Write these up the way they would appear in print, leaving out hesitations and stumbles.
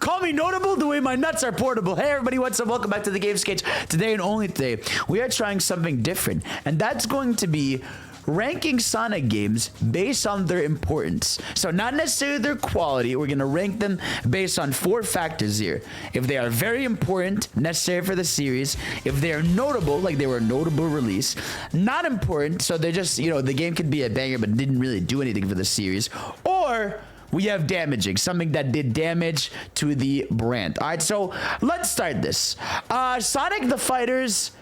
Call me notable the way my nuts are portable. Hey everybody, what's up? Welcome back to the Game Sketch. Today and only today, we are trying something different, and that's going to be ranking Sonic games based on their importance. So not necessarily their quality. We're going to rank them based on 4 factors here. If they are very important, necessary for the series. If they are notable, like they were a notable release. Not important, so they're just, you know, the game could be a banger but didn't really do anything for the series. Or we have damaging, something that did damage to the brand. All right, so let's start this. Sonic the Fighters,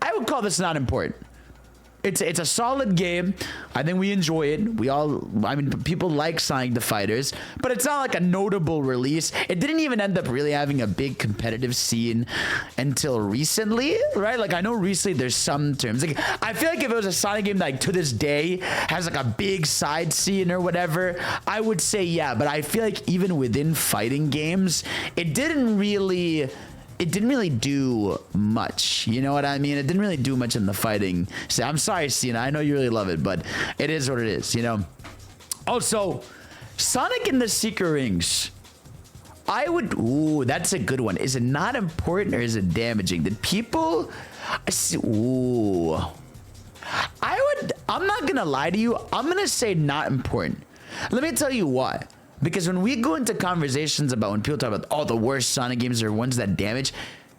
I would call this not important. It's a solid game. I think we enjoy it. I mean, people like Sonic the Fighters, but it's not like a notable release. It didn't even end up really having a big competitive scene until recently, right? Like, I know recently there's some terms. Like, I feel like if it was a Sonic game that, like, to this day has like a big side scene or whatever, I would say yeah. But I feel like even within fighting games, it didn't really do much. You know what I mean? It didn't really do much in the fighting. So I'm sorry, Cena. I know you really love it, but it is what it is, you know? Also, Sonic and the Secret Rings. Ooh, that's a good one. Is it not important or is it damaging? Did people... Ooh. I'm not gonna lie to you. I'm gonna say not important. Let me tell you why. Because when we go into conversations about when people talk about all the worst Sonic games or ones that damage,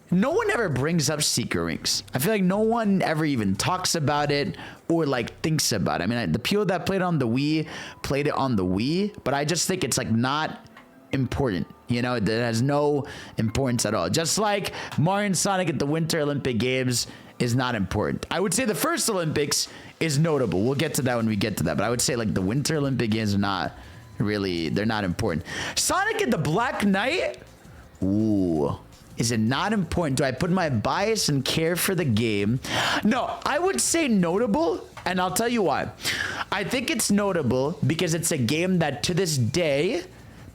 no one ever brings up Secret Rings. I feel like no one ever even talks about it or like thinks about it. I mean, the people that played on the Wii played it on the Wii, but I just think it's like not important. You know, it has no importance at all. Just like Mario and Sonic at the Winter Olympic Games is not important. I would say the first Olympics is notable. We'll get to that when we get to that. But I would say like the Winter Olympic Games are not really, they're not important. Sonic and the Black Knight? Ooh. Is it not important? Do I put my bias and care for the game? No, I would say notable, and I'll tell you why. I think it's notable because it's a game that to this day,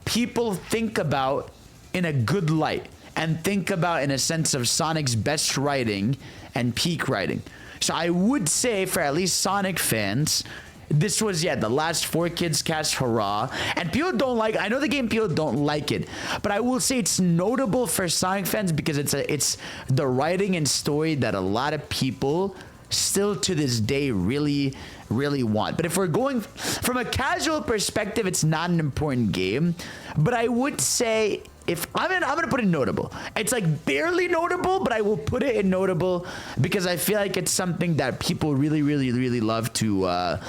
people think about in a good light and think about in a sense of Sonic's best writing and peak writing. So I would say for at least Sonic fans, this was, yeah, the last 4Kids cast hurrah. And people don't like, I know the game, people don't like it, but I will say it's notable for Sonic fans because it's the writing and story that a lot of people still to this day really want. But if we're going from a casual perspective, it's not an important game. But I would say, if I'm gonna put it in notable. It's like barely notable, but I will put it in notable because I feel like it's something that people really love to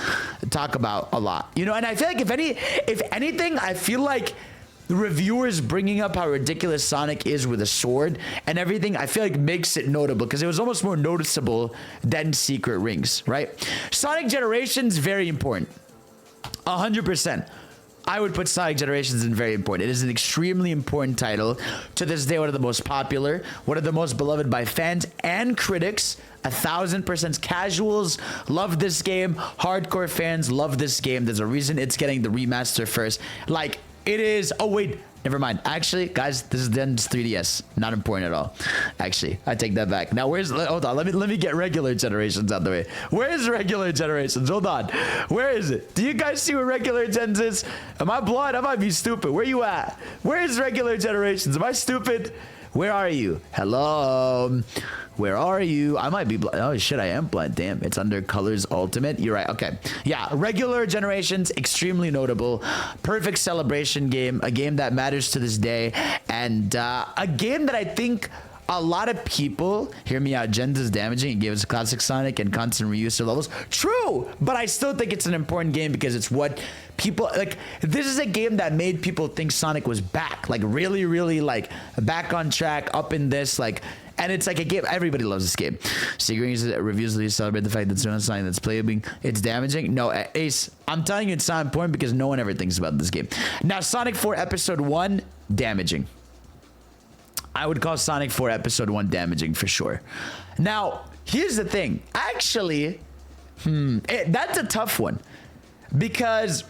talk about a lot. You know, and I feel like if anything, I feel like the reviewers bringing up how ridiculous Sonic is with a sword and everything, I feel like makes it notable because it was almost more noticeable than Secret Rings, right? Sonic Generations, very important. 100%. I would put Sonic Generations in very important. It is an extremely important title. To this day, one of the most popular, one of the most beloved by fans and critics. 1000%. Casuals love this game. Hardcore fans love this game. There's a reason it's getting the remaster first. Like, it is... Oh, wait. Never mind. Actually, guys, this is then 3DS. Not important at all. Actually, I take that back. Now, hold on. Let me get regular Generations out the way. Where is regular Generations? Hold on. Where is it? Do you guys see where regular Gens is? Am I blind? I might be stupid. Where you at? Where is regular Generations? Am I stupid? Where are you? Hello? Where are you? I might be blind. Oh, shit, I am blind. Damn, it's under Colors Ultimate. You're right. Okay. Yeah, regular Generations, extremely notable. Perfect celebration game. A game that matters to this day. And a game that I think a lot of people, hear me out, Gens is damaging. It gave us classic Sonic and constant reuse of levels. True, but I still think it's an important game because it's what people, like, this is a game that made people think Sonic was back. Like, really, like, back on track, up in this, like, and it's like a game, everybody loves this game. Secret Rings reviews really celebrate the fact that it's not something that's playable. It's damaging. No, Ace, I'm telling you it's not important because no one ever thinks about this game. Now, Sonic 4 Episode 1, damaging. I would call Sonic 4 Episode 1 damaging for sure. Now, here's the thing. Actually, that's a tough one because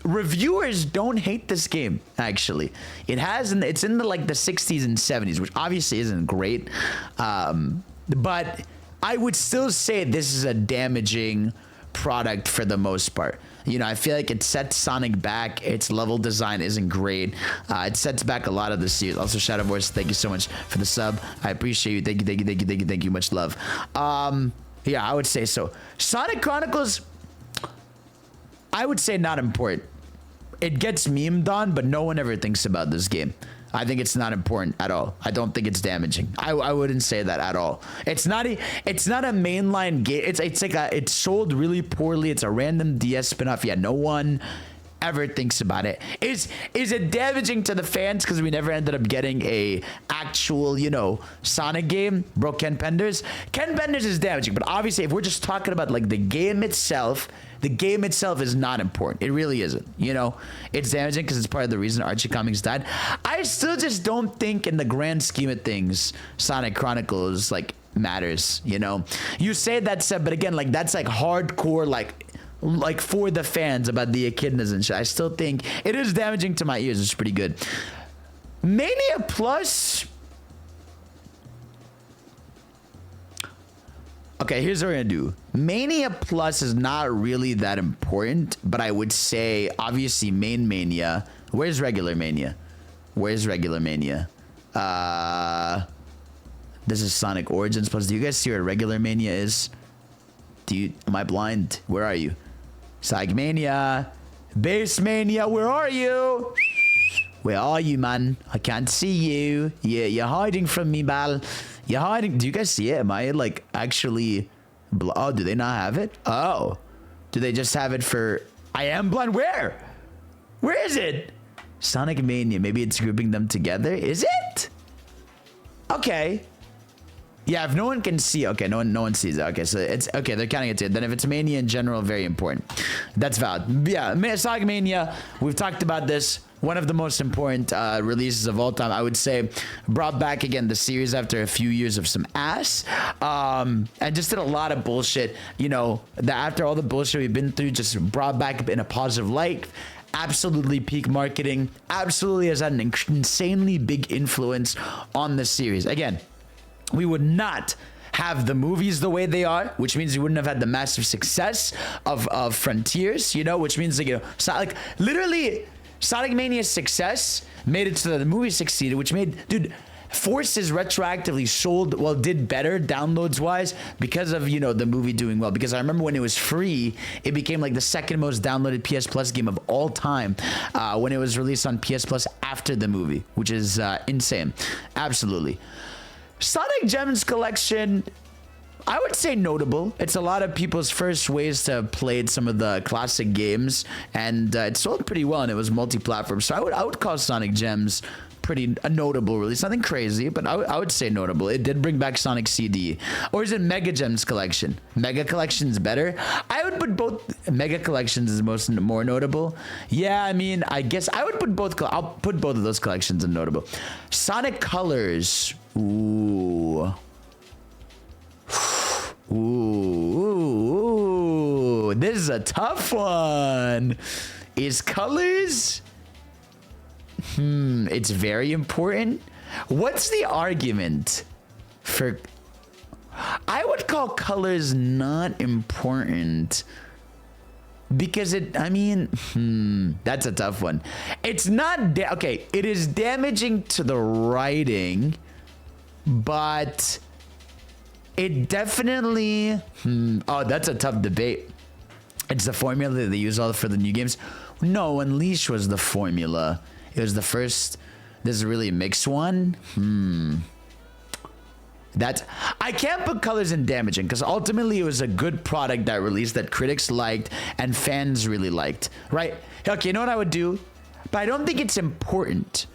reviewers don't hate this game. Actually, it's in the like the 60s and 70s, which obviously isn't great. But I would still say this is a damaging product for the most part. You know, I feel like it sets Sonic back. Its level design isn't great. It sets back a lot of the series. Also, Shadow Voice, thank you so much for the sub. I appreciate you. Thank you, thank you, thank you, thank you, thank you. Much love. Yeah, I would say so. Sonic Chronicles, I would say not important. It gets memed on, but no one ever thinks about this game. I think it's not important at all. I don't think it's damaging. I wouldn't say that at all. It's not a mainline game. It's sold really poorly. It's a random DS spinoff. Yeah, no one ever thinks about it. Is it damaging to the fans because we never ended up getting a actual, you know, Sonic game? Bro, Ken Penders is damaging, but obviously if we're just talking about like the game itself is not important. It really isn't. You know, it's damaging because it's part of the reason Archie Comics died. I still just don't think in the grand scheme of things Sonic Chronicles like matters. You know, you say that said, but again, like that's like hardcore like for the fans about the echidnas and shit. I still think it is damaging to my ears. It's pretty good. Mania Plus. Okay, here's what we're gonna do. Mania Plus is not really that important, but I would say obviously main Mania. Where's regular Mania? This is Sonic Origins Plus. Do you guys see where regular Mania is? Am I blind? Where are you? Sonic Mania, Base Mania, where are you? Where are you, man? I can't see you. Yeah, you're hiding from me, Bal. You're hiding. Do you guys see it? Am I like actually? Oh, do they not have it? Oh, do they just have it for? I am blind. Where? Where is it? Sonic Mania. Maybe it's grouping them together. Is it? Okay. Yeah, if no one can see, okay, no one sees it. Okay, so it's okay. They're counting it too. Then if it's Mania in general, very important. That's valid. Yeah, Sonic Mania. We've talked about this. One of the most important releases of all time, I would say. Brought back again the series after a few years of some ass, and just did a lot of bullshit. You know, after all the bullshit we've been through, just brought back in a positive light. Absolutely peak marketing. Absolutely has had an insanely big influence on the series. Again, we would not have the movies the way they are, which means we wouldn't have had the massive success of Frontiers, you know, which means, like, you know, like literally Sonic Mania's success made it so that the movie succeeded, which made, dude, Forces retroactively sold, well, did better downloads wise because of, you know, the movie doing well. Because I remember when it was free, it became like the second most downloaded PS Plus game of all time when it was released on PS Plus after the movie, which is insane. Absolutely. Sonic Gems collection, I would say notable. It's a lot of people's first ways to have played some of the classic games, and it sold pretty well, and it was multi-platform. So I would call Sonic Gems a notable release. Nothing crazy, but I would say notable. It did bring back Sonic CD. Or is it Mega Gems collection? Mega collection's better. I would put both. Mega collections is more notable. Yeah, I mean, I guess I would put both. I'll put both of those collections in notable. Sonic Colors. Ooh. Ooh. This is a tough one. Is Colors? It's very important. What's the argument for? I would call Colors not important because I mean, that's a tough one. It's not, okay, it is damaging to the writing, but it definitely, oh, that's a tough debate. It's the formula that they use all for the new games. No, Unleash was the formula. It was the first. This is really a mixed one. I can't put Colors in damaging because ultimately it was a good product that released that critics liked and fans really liked, right? Okay, you know what I would do? But I don't think it's important,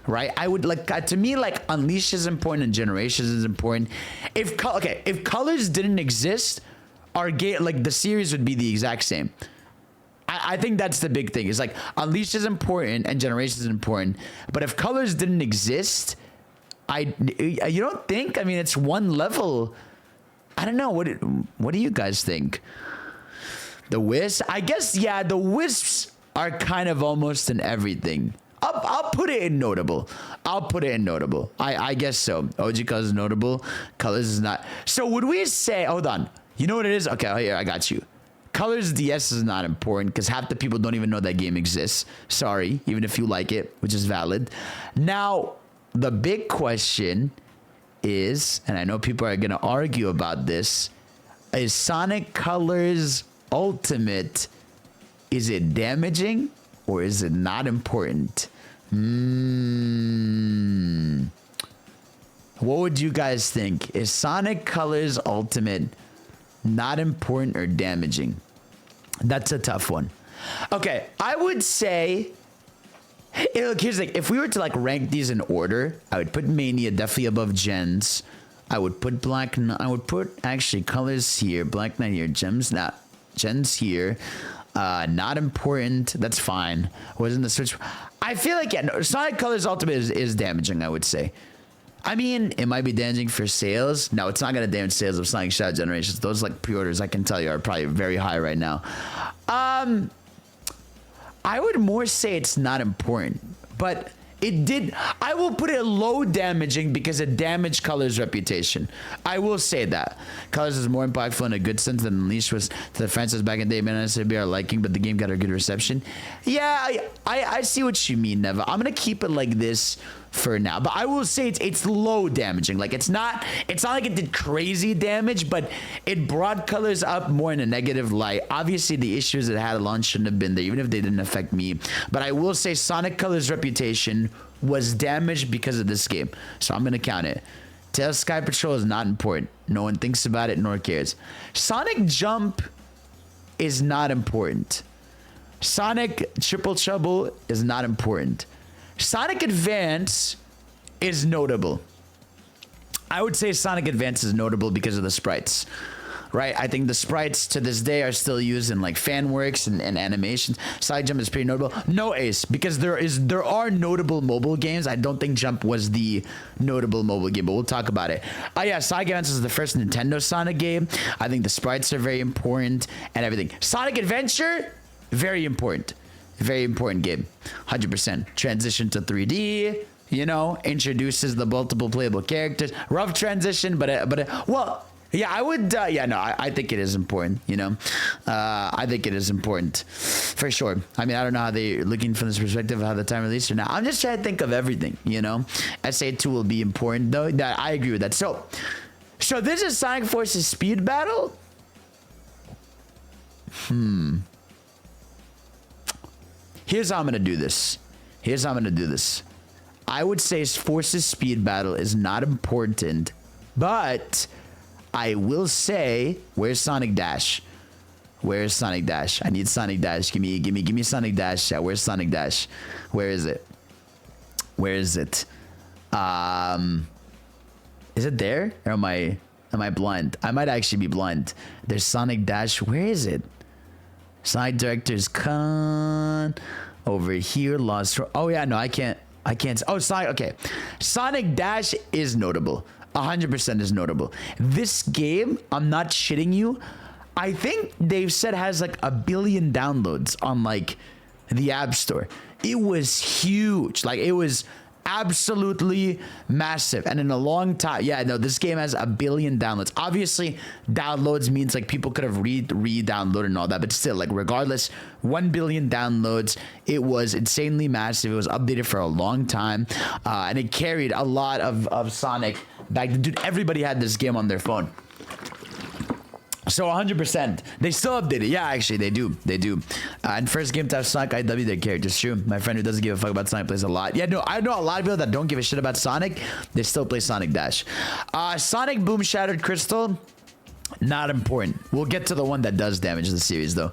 right? I would like, to me, like Unleash is important and Generations is important. If Colors didn't exist, our game, like the series would be the exact same. I think that's the big thing. It's like Unleashed is important and Generations is important, but if Colors didn't exist, you don't think? I mean, it's one level. I don't know. What do you guys think? The Wisps? I guess, yeah, the Wisps are kind of almost in everything. I'll put it in notable. I guess so. OG Colors is notable. Colors is not. So would we say, hold on. You know what it is? Okay, here, I got you. Colors DS is not important because half the people don't even know that game exists. Sorry, even if you like it, which is valid. Now, the big question is, and I know people are going to argue about this, is Sonic Colors Ultimate, is it damaging or is it not important? What would you guys think? Is Sonic Colors Ultimate not important or damaging? That's a tough one. Okay, I would say, look, here's the thing. If we were to like rank these in order, I would put Mania definitely above Gens. I would put I would put actually Colors here, Black Knight here, Gems not, Gens here. Not important. That's fine. Wasn't the Switch? I feel like, yeah, no, Sonic Colors Ultimate is damaging, I would say. I mean, it might be damaging for sales. No, it's not going to damage sales of Sonic Shadow Generations. Those like pre-orders, I can tell you, are probably very high right now. I would more say it's not important, but it did. I will put it low damaging because it damaged Colors' reputation. I will say that. Colors is more impactful in a good sense than Unleashed was to the franchise back in the day. Man, I said be our liking, but the game got a good reception. Yeah, I see what you mean, Neva. I'm going to keep it like this for now, but I will say it's low damaging. Like it's not like it did crazy damage, but it brought Colors up more in a negative light. Obviously the issues it had at launch shouldn't have been there, even if they didn't affect me, but I will say Sonic Colors reputation was damaged because of this game, so I'm gonna count it. Tails Sky Patrol is not important. No one thinks about it nor cares. Sonic Jump is not important. Sonic Triple Trouble is not important. Sonic Advance is notable. I would say Sonic Advance is notable because of the sprites, right? I think the sprites to this day are still used in like fan works and animations. Sonic Jump is pretty notable. No Ace, because there are notable mobile games. I don't think Jump was the notable mobile game, but we'll talk about it. Oh yeah, Sonic Advance is the first Nintendo Sonic game. I think the sprites are very important and everything. Sonic Adventure, very important. Very important game. 100%. Transition to 3D, you know, introduces the multiple playable characters. Rough transition, but well, yeah, I would, yeah, no, I think it is important, you know. I think it is important for sure. I mean, I don't know how they're looking from this perspective of how the time released or not. I'm just trying to think of everything, you know. SA2 will be important though. That I agree with that. So this is Sonic Forces Speed Battle. Here's how I'm going to do this. I would say Forces Speed Battle is not important, but I will say, where's Sonic Dash? Where's Sonic Dash? I need Sonic Dash. Give me Sonic Dash. Yeah, where's Sonic Dash? Where is it? Is it there? Or am I blind? I might actually be blind. There's Sonic Dash. Where is it? Sonic Director's Con over here. Lost. Oh yeah, no, I can't. Oh, Sonic. Okay, Sonic Dash is notable. 100% is notable. This game, I'm not shitting you. I think they've said has like 1 billion downloads on like the App Store. It was huge. Like it was absolutely massive, and in a long time, yeah, no, this game has 1 billion downloads. Obviously downloads means like people could have re-downloaded and all that, but still, like regardless, 1 billion downloads. It was insanely massive. It was updated for a long time, and it carried a lot of Sonic back. Dude, everybody had this game on their phone. So 100%. They still update it. Yeah, actually, they do. And first game to have Sonic IW their characters. True. My friend who doesn't give a fuck about Sonic plays a lot. Yeah, no, I know a lot of people that don't give a shit about Sonic. They still play Sonic Dash. Sonic Boom Shattered Crystal, not important. We'll get to the one that does damage the series, though.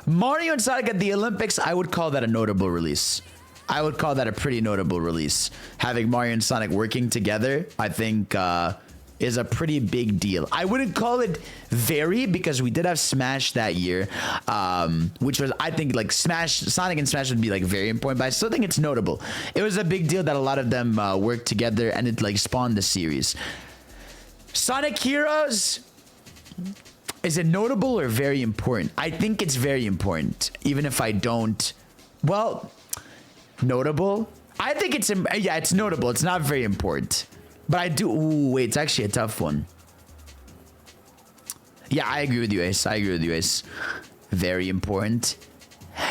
Mario and Sonic at the Olympics, I would call that a notable release. I would call that a pretty notable release. Having Mario and Sonic working together, I think... is a pretty big deal. I wouldn't call it very, because we did have Smash that year, which was, I think, like Sonic and Smash would be like very important, but I still think it's notable. It was a big deal that a lot of them worked together, and it like spawned the series. Sonic Heroes, is it notable or very important? I think it's very important, even if I don't. Well, notable. I think it's, yeah, it's notable. It's not very important. But I do. Ooh, wait, it's actually a tough one. Yeah, I agree with you, Ace. very important.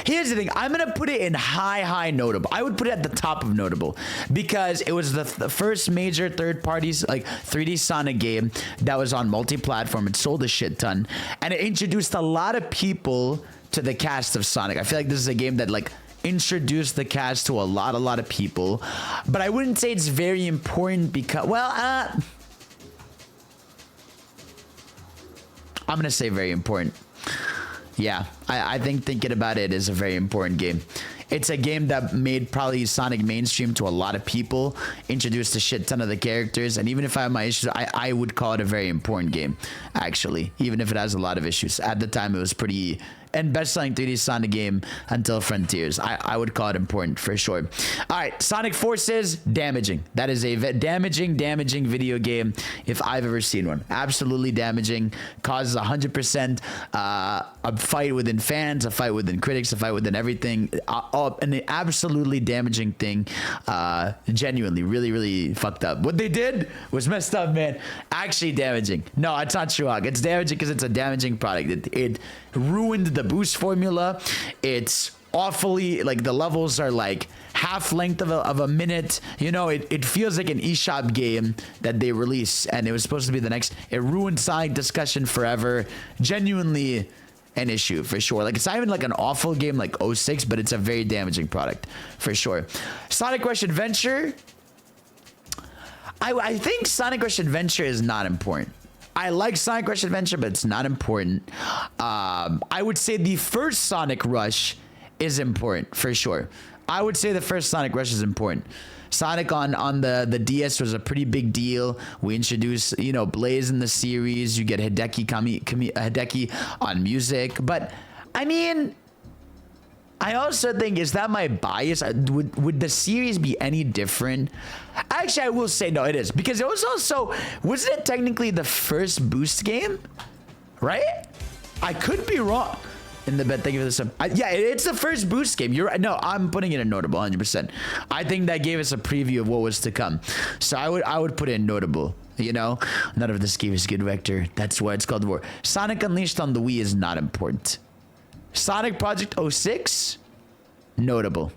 Here's the thing. I'm going to put it in high notable. I would put it at the top of notable because it was the first major third parties like 3D Sonic game that was on multi-platform. It sold a shit ton and it introduced a lot of people to the cast of Sonic. I feel like this is a game that like introduced the cast to a lot of people, but I wouldn't say it's very important because, well, I'm going to say very important. Yeah, I think thinking about it is a very important game. It's a game that made probably Sonic mainstream to a lot of people, introduced a shit ton of the characters, and even if I have my issues, I would call it a very important game, actually, even if it has a lot of issues. At the time, it was pretty... And best-selling 3D Sonic game until Frontiers. I would call it important for sure. All right, Sonic Forces, damaging. That is a damaging video game if I've ever seen one. Absolutely damaging. Causes 100% a fight within fans, a fight within critics, a fight within everything. An absolutely damaging thing. Genuinely, really fucked up. What they did was messed up, man. Actually damaging. No, it's not true. It's damaging because it's a damaging product. It ruined the boost formula. It's awfully, like, the levels are like half length of a minute. You know, it feels like an eShop game that they release and it was supposed to be the next. It ruined Sonic discussion forever. Genuinely an issue for sure. Like, it's not even like an awful game like 06, but it's a very damaging product for sure. Sonic Rush Adventure, I think Sonic Rush Adventure is not important. I like Sonic Rush Adventure, but it's not important. I would say the first Sonic Rush is important for sure. I would say the first Sonic Rush is important. Sonic on the DS was a pretty big deal. We introduced, you know, Blaze in the series. You get Hideki on music. But, I mean... I also think, is that my bias? Would the series be any different? Actually, I will say no, it is. Because it was also, wasn't it technically the first Boost game? Right? I could be wrong. In the bed, thank you for this. Yeah, it's the first Boost game. You're right. No, I'm putting it in notable, 100%. I think that gave us a preview of what was to come. So I would put it in notable. You know, none of this gave us good vector. That's why it's called war. Sonic Unleashed on the Wii is not important. Sonic Project 06, notable.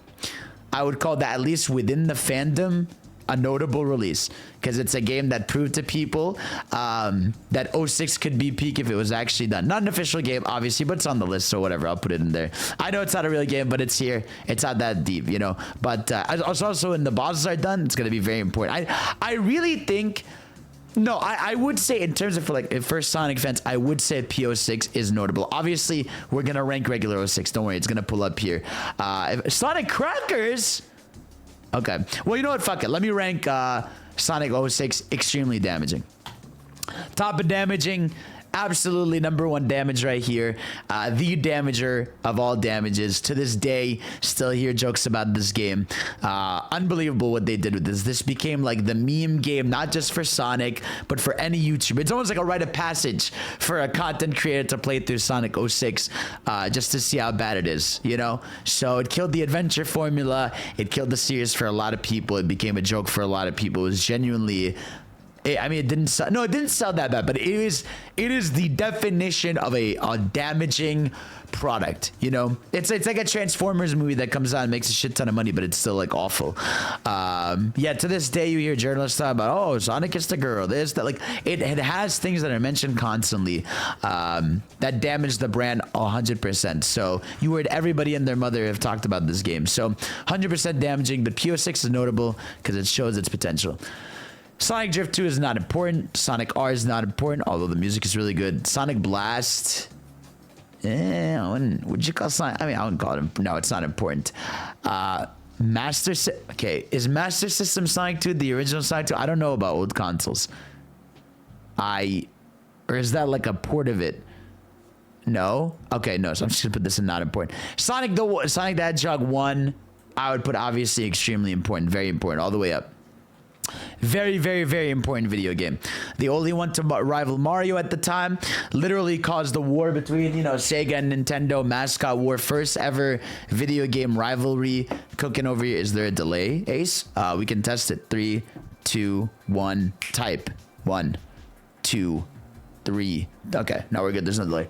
I would call that, at least within the fandom, a notable release because it's a game that proved to people that 06 could be peak if it was actually done. Not an official game, obviously, but it's on the list, so whatever. I'll put it in there. I know it's not a real game, but it's here. It's not that deep, you know. But also when the bosses are done, it's going to be very important. I really think... No, I would say in terms of like first Sonic fans, I would say PO6 is notable. Obviously, we're gonna rank regular 06. Don't worry, it's gonna pull up here. Sonic Crackers. Okay. Well, you know what? Fuck it. Let me rank Sonic 06 extremely damaging. Top of damaging. Absolutely number one damage right here. The damager of all damages. To this day, still hear jokes about this game. Unbelievable what they did with this. This became like the meme game, not just for Sonic, but for any YouTuber. It's almost like a rite of passage for a content creator to play through Sonic 06 just to see how bad it is, you know? So it killed the adventure formula. It killed the series for a lot of people. It became a joke for a lot of people. It was genuinely... I mean, it didn't sell. No, it didn't sell that bad, but it is the definition of a damaging product. You know, it's like a Transformers movie that comes out and makes a shit ton of money, but it's still like awful. Yeah, to this day, you hear journalists talk about, oh, Sonic is the girl. This, that, like it has things that are mentioned constantly that damage the brand 100%. So you heard everybody and their mother have talked about this game. So 100% damaging. But PO6 is notable because it shows its potential. Sonic Drift 2 is not important. Sonic R is not important, although the music is really good. Sonic Blast. Would you call Sonic? I mean, I wouldn't call it. No, it's not important. Okay, is Master System Sonic 2 the original Sonic 2? I don't know about old consoles. Or is that like a port of it? No? Okay, no. So I'm just gonna put this in not important. Sonic the Hedgehog 1, I would put obviously extremely important, very important, all the way up. Very important video game. The only one to rival Mario at the time. Literally caused the war between, you know, Sega and Nintendo. Mascot war. First ever video game rivalry. Cooking over here. Is there a delay, Ace? We can test it. 3, 2, 1. Type. 1, 2, 3. Okay, now we're good. There's no delay.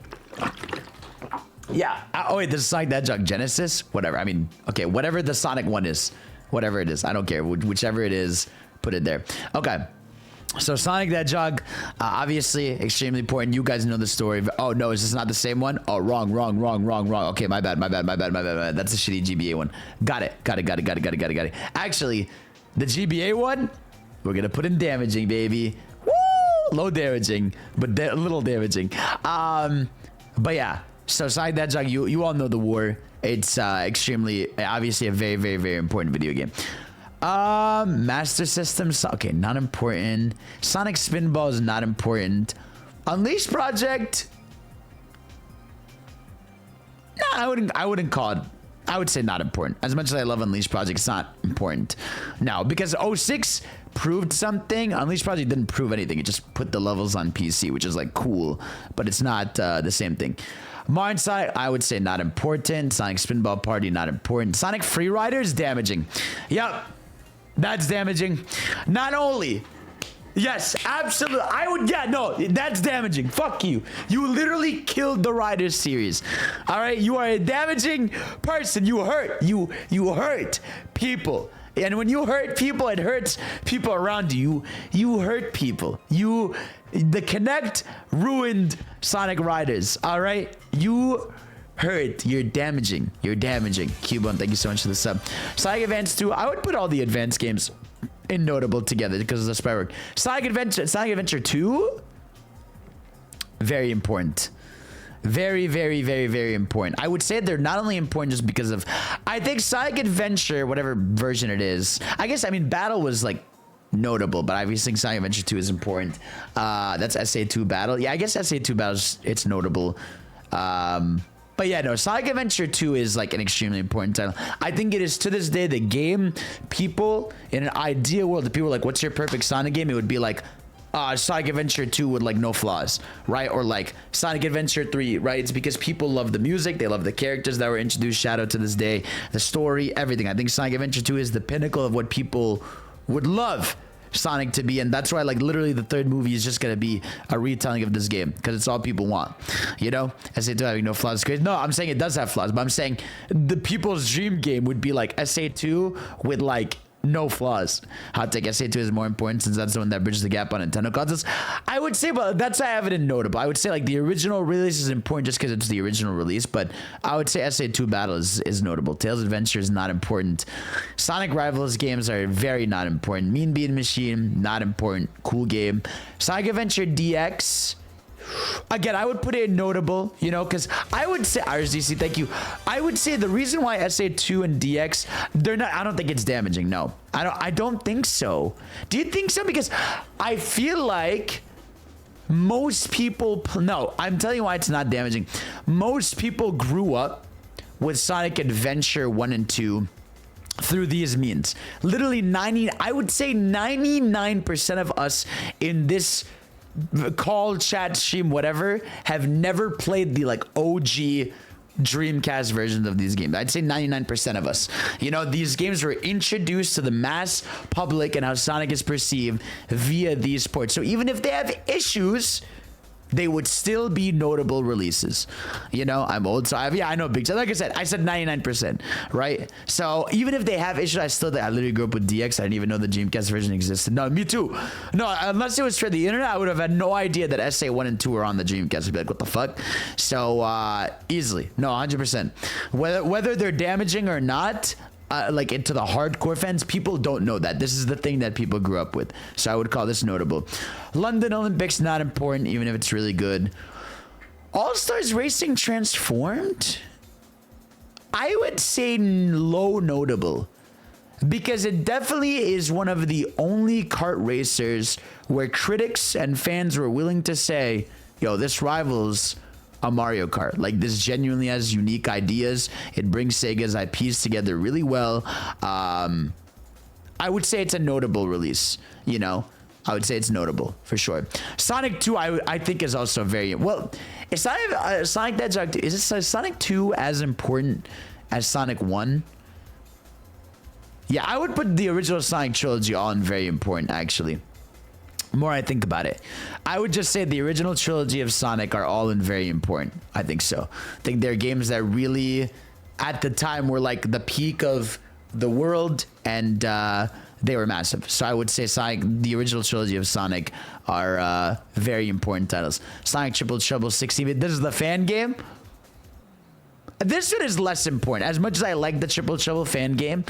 Yeah. Oh wait, this is Sonic the Hedgehog Genesis. Whatever. I mean, okay, whatever the Sonic one is, whatever it is, I don't care. Whichever it is, put it there. Okay. So Sonic the Hedgehog, obviously extremely important. You guys know the story. Oh no, is this not the same one? Oh, wrong. Okay, my bad. That's the shitty GBA one. Got it. Actually, the GBA one, we're gonna put in damaging, baby. Woo! Low damaging, but a little damaging. But yeah. So Sonic the Hedgehog, you all know the war. It's extremely, obviously a very, very, very important video game. Master System, okay, not important. Sonic Spinball is not important. Unleashed Project, nah, I wouldn't call it. I would say not important. As much as I love Unleashed Project, it's not important. No, because 06 proved something. Unleashed Project didn't prove anything. It just put the levels on PC, which is like cool, but it's not the same thing. Mario Sonic, I would say not important. Sonic Spinball Party, not important. Sonic Freerider is damaging. Yep, that's damaging. Not only, yes, absolutely. I would, yeah, no, that's damaging. Fuck you. You literally killed the Riders series. All right, you are a damaging person. You hurt. You hurt people. And when you hurt people, it hurts people around you. You hurt people. The Kinect ruined Sonic Riders. All right, you hurt. You're damaging. Cubone, thank you so much for the sub. Sonic Advance 2. I would put all the Advance games in notable together because of the spy work. Sonic Adventure 2. Very important. Very, very, very, very important. I would say they're not only important just because of, I think Sonic Adventure, whatever version it is, I guess, I mean, Battle was like notable, but I obviously think Sonic Adventure 2 is important. That's SA2 Battle. Yeah, I guess SA2 Battle, it's notable. But yeah, no, Sonic Adventure 2 is like an extremely important title. I think it is to this day the game people in an ideal world, if people are like, what's your perfect Sonic game? It would be like, Sonic Adventure 2 with like no flaws, right? Or like Sonic Adventure 3, right? It's because people love the music, they love the characters that were introduced, Shadow to this day, the story, everything. I think Sonic Adventure 2 is the pinnacle of what people would love Sonic to be, and that's why like literally the third movie is just gonna be a retelling of this game because it's all people want, you know. SA2 having no flaws is crazy. No, I'm saying it does have flaws, but I'm saying the people's dream game would be like SA2 with like no flaws. Hot take, SA2 is more important since that's the one that bridges the gap on Nintendo consoles. I would say, but that's why I have it in notable. I would say like the original release is important just because it's the original release, but I would say SA2 Battle is notable. Tails Adventure is not important. Sonic Rivals games are very not important. Mean Bean Machine, not important. Cool game. Sonic Adventure DX, again, I would put it in notable, you know, because I would say, RSDC, thank you. I would say the reason why SA2 and DX, they're not, I don't think it's damaging. No, I don't think so. Do you think so? Because I feel like most people, no, I'm telling you why it's not damaging. Most people grew up with Sonic Adventure 1 and 2 through these means. Literally I would say 99% of us in this call, chat, stream, whatever, have never played the like OG Dreamcast versions of these games. I'd say 99% of us. You know, these games were introduced to the mass public and how Sonic is perceived via these ports. So even if they have issues, they would still be notable releases. You know, I'm old, so I know big. Like I said 99%, right? So even if they have issues, I literally grew up with DX. I didn't even know the Dreamcast version existed. No, me too. No, unless it was for the internet, I would have had no idea that SA1 and 2 were on the Dreamcast. I'd be like, what the fuck? So easily, no, 100%. Whether they're damaging or not, like into the hardcore fans, people don't know that. This is the thing that people grew up with. So I would call this notable. London Olympics, not important, even if it's really good. All-Stars Racing Transformed? I would say low notable. Because it definitely is one of the only kart racers where critics and fans were willing to say, yo, this rivals a Mario Kart. Like, this genuinely has unique ideas. It brings Sega's IPs together really well. I would say it's a notable release, you know. I would say it's notable for sure. Sonic 2, I think is also very well. Is Sonic the Hedgehog 2, is Sonic 2 as important as Sonic 1? Yeah, I would put the original Sonic trilogy all in very important, actually. more I think about it, I would just say the original trilogy of Sonic are all in very important. I think so. I think they're games that really, at the time, were like the peak of the world, and they were massive. So I would say Sonic, the original trilogy of Sonic, are very important titles. Sonic Triple Trouble 16-bit. This is the fan game. This one is less important. As much as I like the Triple Trouble fan game,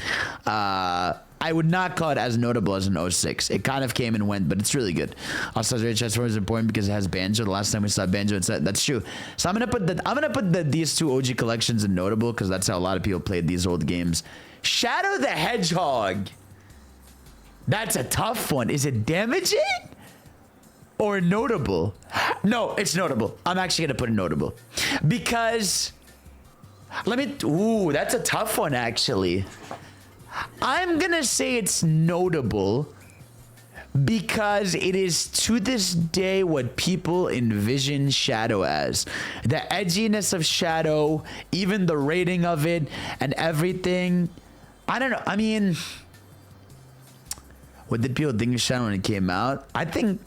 I would not call it as notable as an 06. It kind of came and went, but it's really good. Also, Rage Transformers is important because it has Banjo. The last time we saw Banjo, that's true. So I'm gonna put these two OG collections in notable because that's how a lot of people played these old games. Shadow the Hedgehog. That's a tough one. Is it damaging or notable? No, it's notable. I'm actually gonna put it notable because ooh, that's a tough one actually. I'm gonna say it's notable because it is to this day what people envision Shadow as. The edginess of Shadow, even the rating of it and everything. I don't know. I mean, what did people think of Shadow when it came out? I think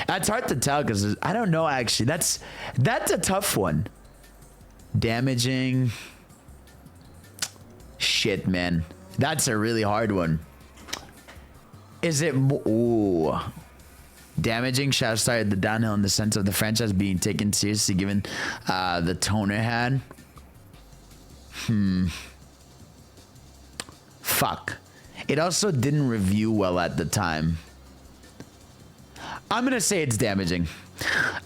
that's hard to tell because I don't know actually. That's a tough one. Damaging. Shit, man. That's a really hard one. Is it ooh. Damaging? Shadow started the downhill in the sense of the franchise being taken seriously given the tone it had. Fuck. It also didn't review well at the time. I'm gonna say it's damaging.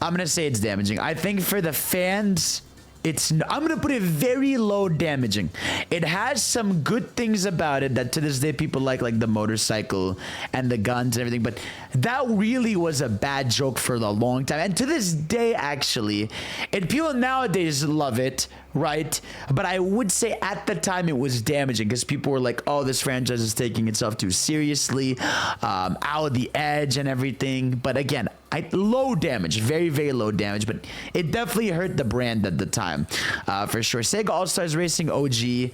I think for the fans, I'm gonna put it very low damaging. It has some good things about it that to this day people like the motorcycle and the guns and everything, but that really was a bad joke for a long time. And to this day, actually, and people nowadays love it, right? But I would say at the time it was damaging because people were like, oh, this franchise is taking itself too seriously, out of the edge and everything. But again, low damage, very, very low damage, but it definitely hurt the brand at the time, for sure. Sega All-Stars Racing OG,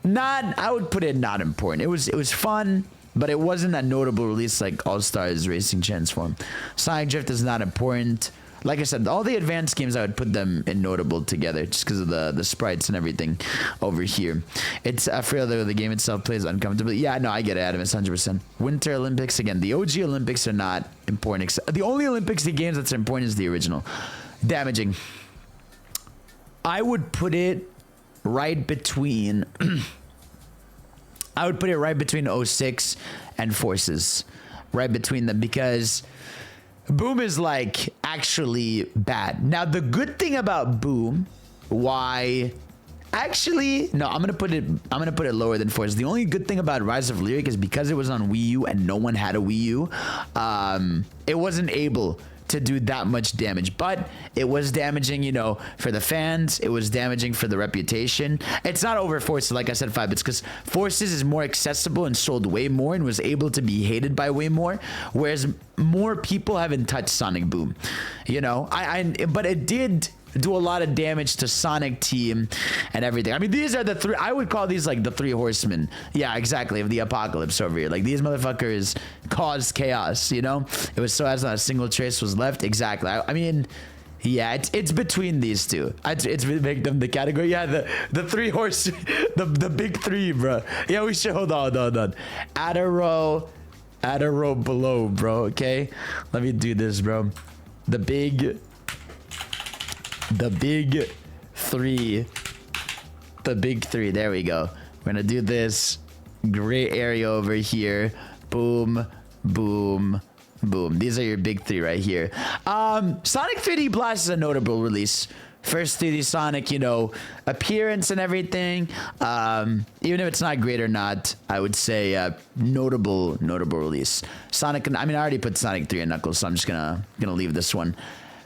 I would put it not important. It was fun, but it wasn't a notable release like All-Stars Racing Transform. Sonic Drift is not important. Like I said, all the advanced games, I would put them in notable together just because of the sprites and everything over here. It's for the game itself plays uncomfortably. Yeah, no, I get it, Adam. It's 100%. Winter Olympics, again, the OG Olympics are not important. The only Olympics, the games that's important is the original. Damaging. I would put it right between... I would put it right between 06 and Forces. Right between them because... Boom is like actually bad. Now the good thing about Boom, why actually no, I'm gonna put it lower than Force. The only good thing about Rise of Lyric is because it was on Wii U and no one had a Wii U, it wasn't able to do that much damage, but it was damaging, for the fans. It was damaging for the reputation. It's not over Forces, like I said, 5 bits, because Forces is more accessible and sold way more and was able to be hated by way more, whereas more people haven't touched Sonic Boom, but it did do a lot of damage to Sonic Team and everything. I mean, these are the three, I would call these like the three horsemen. Yeah, exactly, of the apocalypse over here. Like these motherfuckers caused chaos, It was so as not a single trace was left. Exactly. I mean, yeah, it's between these two. It's make them the category. Yeah, the three horse, the big three, bro. Yeah, we should hold on. Add a row below, bro. Okay, let me do this, bro. The big three. There we go. We're gonna do this gray area over here. Boom, boom, boom. These are your big three right here. Sonic 3D Blast is a notable release. First 3D Sonic, appearance and everything. Even if it's not great or not, I would say notable release. Sonic. I already put Sonic 3 and Knuckles, so I'm just gonna leave this one.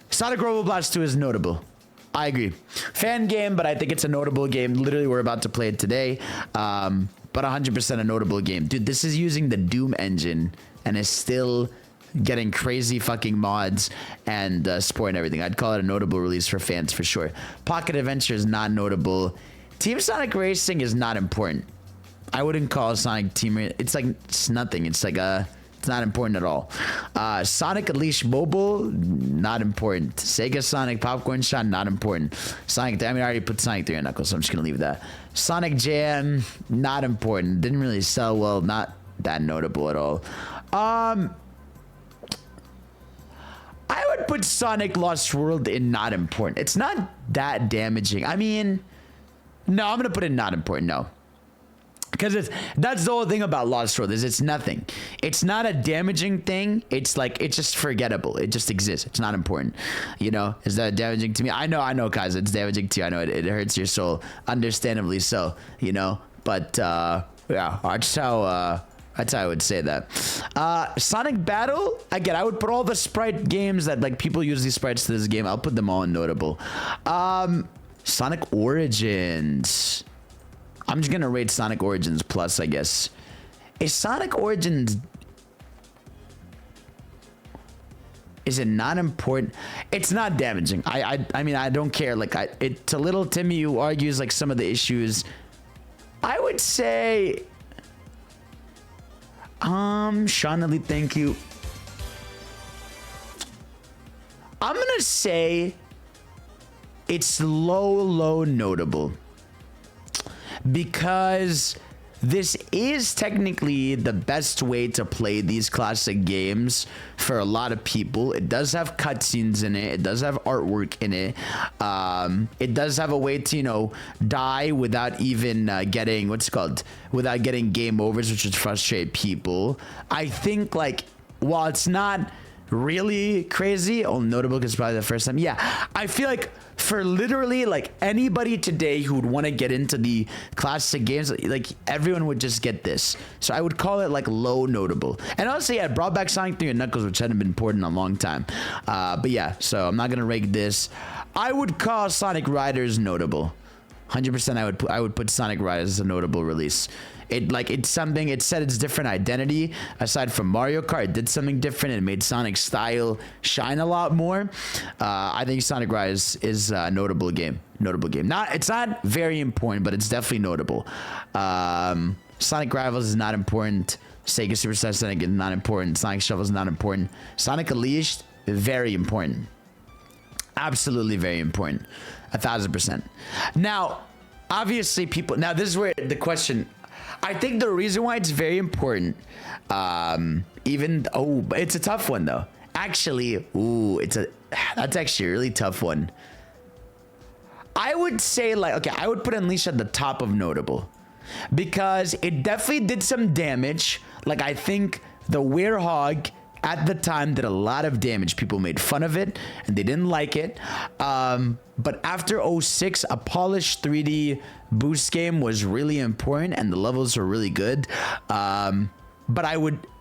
Sonic Robo Blast 2 is notable. I agree. Fan game, but I think it's a notable game. Literally, we're about to play it today. But 100% a notable game. Dude, this is using the Doom engine and is still getting crazy fucking mods and support and everything. I'd call it a notable release for fans for sure. Pocket Adventure is not notable. Team Sonic Racing is not important. I wouldn't call Sonic Team. It's nothing. It's like a It's not important at all. Sonic Unleashed Mobile, not important. Sega Sonic Popcorn Shot, not important. Sonic, I mean, I already put Sonic 3 and Knuckles, so I'm just gonna leave that. Sonic Jam, not important. Didn't really sell well, not that notable at all. I would put Sonic Lost World in not important. It's not that damaging. I mean, no, I'm gonna put it in not important, no. Because that's the whole thing about Lost World is it's nothing. It's not a damaging thing. It's like, it's just forgettable. It just exists. It's not important. You know, is that damaging to me? I know, guys, it's damaging to you. I know it hurts your soul, understandably so, you know, but yeah, that's how I would say that. Sonic Battle, again, I would put all the sprite games that like people use these sprites to this game. I'll put them all in notable. Sonic Origins. I'm just gonna rate Sonic Origins plus, I guess. Is Sonic Origins... Is it not important? It's not damaging. I mean, I don't care. Like, to little Timmy who argues like some of the issues, I would say... Sean Elite, thank you. I'm gonna say it's low notable. Because this is technically the best way to play these classic games for a lot of people. It does have cutscenes in it. It does have artwork in it. It does have a way to, you know, die without even getting, what's it called? Without getting game overs, which would frustrate people. I think, like, while it's not really crazy, notable because it's probably the first time. Yeah, I feel like for literally like anybody today who would want to get into the classic games, like everyone would just get this. So I would call it like low notable. And honestly, yeah, it brought back Sonic 3 and Knuckles, which hadn't been important in a long time. But yeah, so I'm not gonna rate this. I would call Sonic Riders notable. 100% I would put Sonic Riders as a notable release. It's something, it set its different identity. Aside from Mario Kart, it did something different and made Sonic's style shine a lot more. I think Sonic Riders is a notable game. It's not very important, but it's definitely notable. Sonic Rivals is not important. Sega Superstar Sonic is not important. Sonic Shuffle is not important. Sonic Unleashed, very important. Absolutely very important. 1000%. Now, obviously people, now this is where the question, I think the reason why it's very important, it's a tough one though. Actually, that's actually a really tough one. I would say like, okay, I would put Unleashed at the top of notable because it definitely did some damage. Like I think the Werehog at the time did a lot of damage. People made fun of it and they didn't like it. But after 06, a polished 3D boost game was really important and the levels were really good. But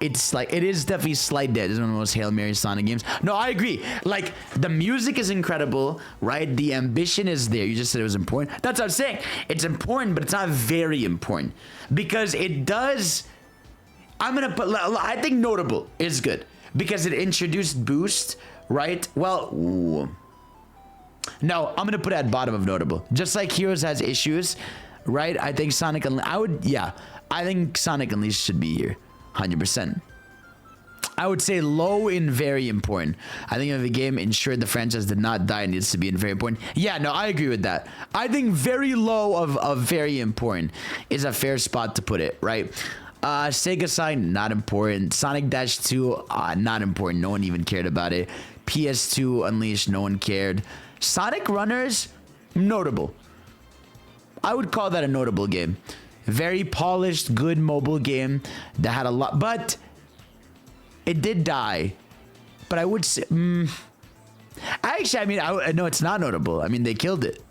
it is definitely slight dead. It's one of the most Hail Mary Sonic games. No, I agree. Like, the music is incredible, right? The ambition is there. You just said it was important. That's what I'm saying. It's important, but it's not very important. Because it does... I think notable is good. Because it introduced boost, right? Well, no, I'm going to put it at bottom of notable. Just like Heroes has issues, right? I think Sonic Unleashed... I think Sonic Unleashed should be here. 100%. I would say low in very important. I think if a game ensured the franchise did not die, it needs to be in very important. Yeah, no, I agree with that. I think very low of very important is a fair spot to put it, right? Sega Sign, not important. Sonic Dash 2, not important. No one even cared about it. PS2 Unleashed, no one cared. Sonic Runners, notable. I would call that a notable game. Very polished, good mobile game that had a lot, but it did die. But I would say, actually, I know it's not notable. I mean, they killed it.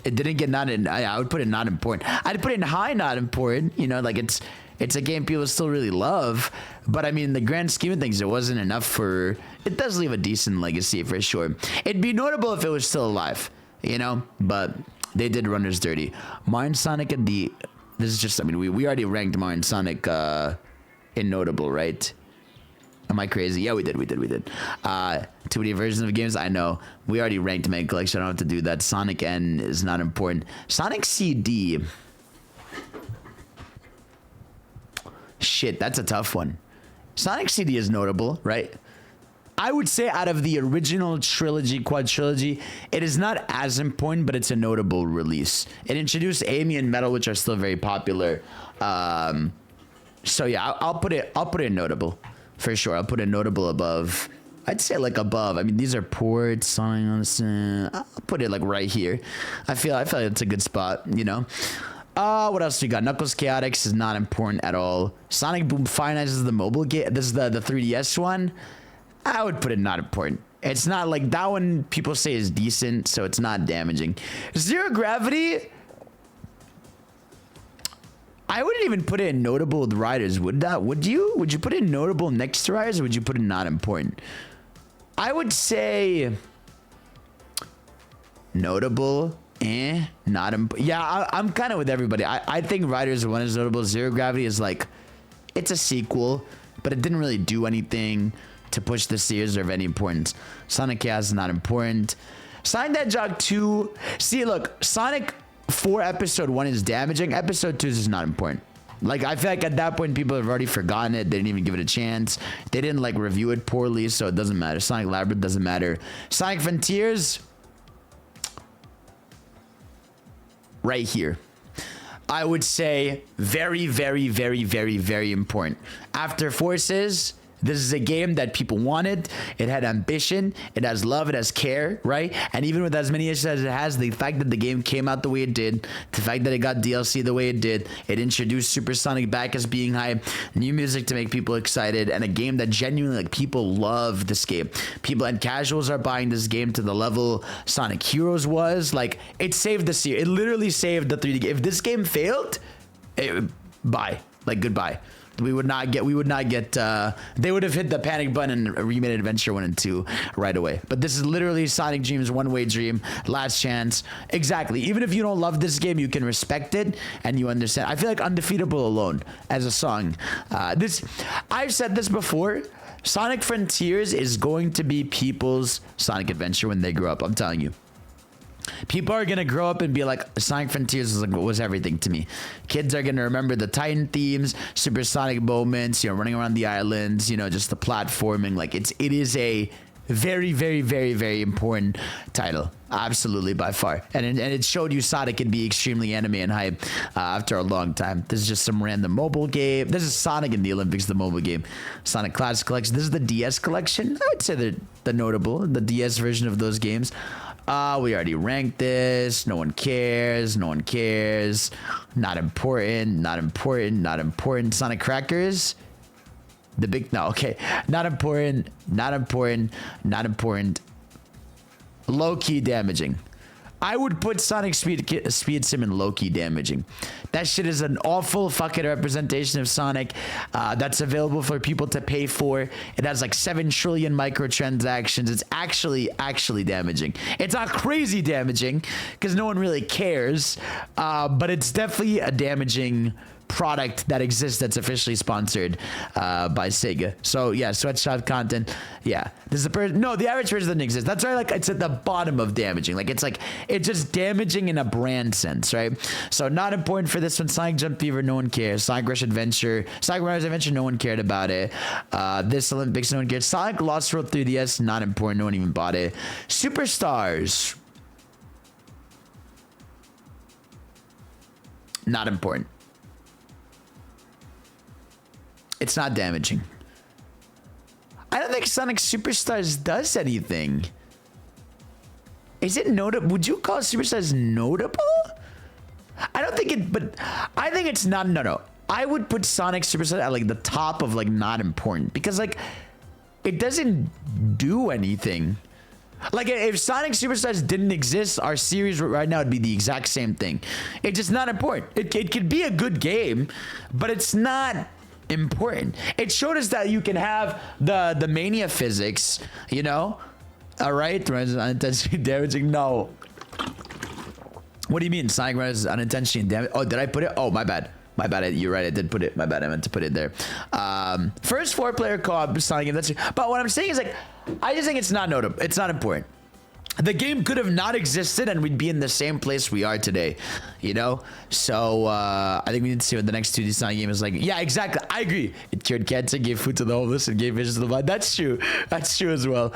It didn't get not in. I would put it not important. I'd put it in high, not important. You know, like it's a game people still really love. But I mean, in the grand scheme of things, it wasn't enough for. It does leave a decent legacy for sure. It'd be notable if it was still alive, you know. But they did Runners dirty. Mario and Sonic and the. This is just. I mean, we already ranked Mario and Sonic in notable, right? Am I crazy? Yeah, we did. Too many versions of games. I know. We already ranked Mega Collection. I don't have to do that. Sonic N is not important. Sonic CD. Shit, that's a tough one. Sonic CD is notable, right? I would say out of the original trilogy, quad trilogy, it is not as important, but it's a notable release. It introduced Amy and Metal, which are still very popular. So yeah, I'll put it notable for sure. I'll put it notable above. I'd say like above. I mean, these are ports. Sonic. I'll put it like right here. I feel like it's a good spot. You know. What else we got? Knuckles Chaotix is not important at all. Sonic Boom Fire Nights is the mobile game. This is the 3DS one. I would put it not important. It's not like that one people say is decent, so it's not damaging. Zero Gravity, I wouldn't even put it in notable with Riders. Would you? Would you put it in notable next to Riders, or would you put it not important? I would say notable, not important. Yeah, I'm kind of with everybody. I think Riders 1 is notable. Zero Gravity is like, it's a sequel, but it didn't really do anything to push the series or of any importance. Sonic Chaos is not important. Sonic the Hedgehog 2. See, look, Sonic 4 Episode 1 is damaging. Episode 2 is not important. Like, I feel like at that point, people have already forgotten it. They didn't even give it a chance. They didn't, like, review it poorly, so it doesn't matter. Sonic Labyrinth doesn't matter. Sonic Frontiers, right here. I would say very, very, very, very, very important. After Forces, this is a game that people wanted. It had ambition. It has love. It has care, right? And even with as many issues as it has, the fact that the game came out the way it did, the fact that it got DLC the way it did, it introduced Supersonic back as being hype, new music to make people excited, and a game that genuinely, like, people love this game. People and casuals are buying this game to the level Sonic Heroes was. Like, it saved the series. It literally saved the 3D game. If this game failed, bye. Like, goodbye. They would not get, they would have hit the panic button and remade Adventure 1 and 2 right away. But this is literally Sonic Dream's one-way dream, last chance. Exactly. Even if you don't love this game, you can respect it and you understand. I feel like Undefeatable alone as a song. I've said this before. Sonic Frontiers is going to be people's Sonic Adventure when they grow up. I'm telling you. People are going to grow up and be like, Sonic Frontiers was everything to me. Kids are going to remember the Titan themes, supersonic moments, you know, running around the islands, you know, just the platforming. Like, it is a very, very, very, very important title. Absolutely, by far. And it showed you Sonic could be extremely anime and hype after a long time. This is just some random mobile game. This is Sonic in the Olympics, the mobile game. Sonic Classic Collection. This is the DS collection. I would say the notable, the DS version of those games. We already ranked this. No one cares. No one cares. Not important. Not important. Not important. Sonic Crackers. The big, no, okay. Not important. Not important. Not important. Low-key damaging. I would put Sonic Speed Sim in low-key damaging. That shit is an awful fucking representation of Sonic that's available for people to pay for. It has like 7 trillion microtransactions. It's actually damaging. It's not crazy damaging because no one really cares, but it's definitely a damaging product that exists that's officially sponsored by Sega. So yeah, sweatshop content. Yeah, this is the average version doesn't exist. That's why, like, it's at the bottom of damaging. Like, it's just damaging in a brand sense, right? So not important for this one. Sonic Jump Fever, no one cares. Sonic Rush Adventure, Sonic Rush Adventure, no one cared about it. This Olympics, no one cared. Sonic Lost World 3DS, not important. No one even bought it. Superstars, not important. It's not damaging. I don't think Sonic Superstars does anything. Is it notable? Would you call Superstars notable? I don't think it, but I think it's not. No. I would put Sonic Superstars at like the top of like not important because like it doesn't do anything. Like, if Sonic Superstars didn't exist, our series right now would be the exact same thing. It's just not important. It could be a good game, but it's not important. It showed us that you can have the mania physics, you know? All right, unintentionally damaging. No. What do you mean? Sonic runs unintentionally damage? Oh, did I put it? Oh, my bad. My bad. You're right. I did put it. My bad. I meant to put it there. First 4-player co-op Sonic game. But what I'm saying is, like, I just think it's not notable. It's not important. the game could have not existed and we'd be in the same place we are today, you know? So I think we need to see what the next 2D Sonic game is like. Yeah, exactly. I agree. It cured cancer, gave food to the homeless, and gave vision to the blind. That's true. That's true as well.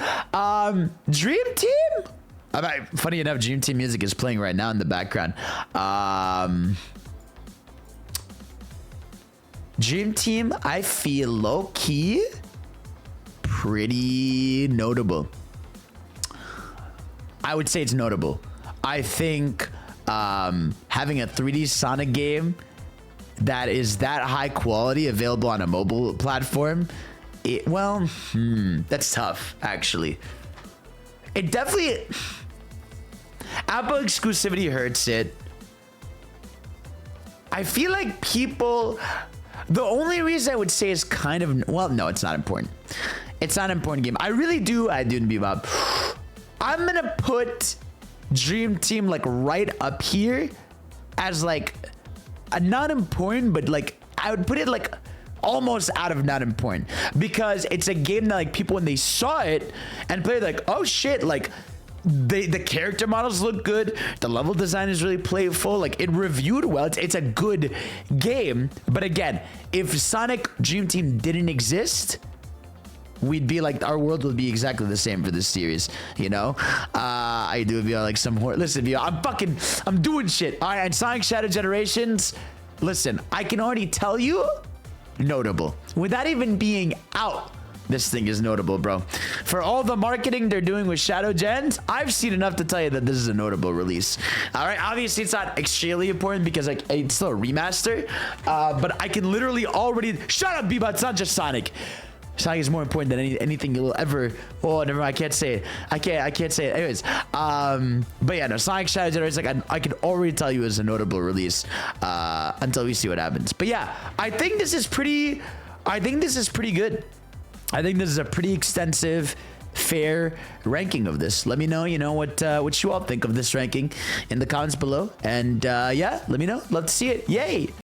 Dream Team? Funny enough, Dream Team music is playing right now in the background. Dream Team, I feel low-key pretty notable. I would say it's notable. I think having a 3D Sonic game that is that high quality available on a mobile platform, that's tough, actually. It definitely... Apple exclusivity hurts it. I feel like people... The only reason I would say is kind of... Well, no, it's not important. It's not an important game. I really do... I do, Bebop. I'm gonna put Dream Team like right up here as like a not important, but like I would put it like almost out of not important, because it's a game that like people when they saw it and played, like, oh shit, like the character models look good, the level design is really playful, like it reviewed well, it's a good game. But again, if Sonic Dream Team didn't exist, we'd be like, our world would be exactly the same for this series, you know? I do be like some horror. Listen, I'm doing shit. All right, and Sonic Shadow Generations, listen, I can already tell you, notable. Without even being out, this thing is notable, bro. For all the marketing they're doing with Shadow Gens, I've seen enough to tell you that this is a notable release. All right, obviously it's not extremely important because like it's still a remaster, but I can literally already... Shut up, Bebop, it's not just Sonic. Sonic is more important than anything you'll ever... Oh, never mind. I can't say it. I can't say it. Anyways, but yeah, no, Sonic Shadow Generations, like I can already tell you is a notable release until we see what happens. But yeah, I think this is pretty good. I think this is a pretty extensive, fair ranking of this. Let me know, you know, what you all think of this ranking in the comments below. And yeah, let me know. Love to see it. Yay!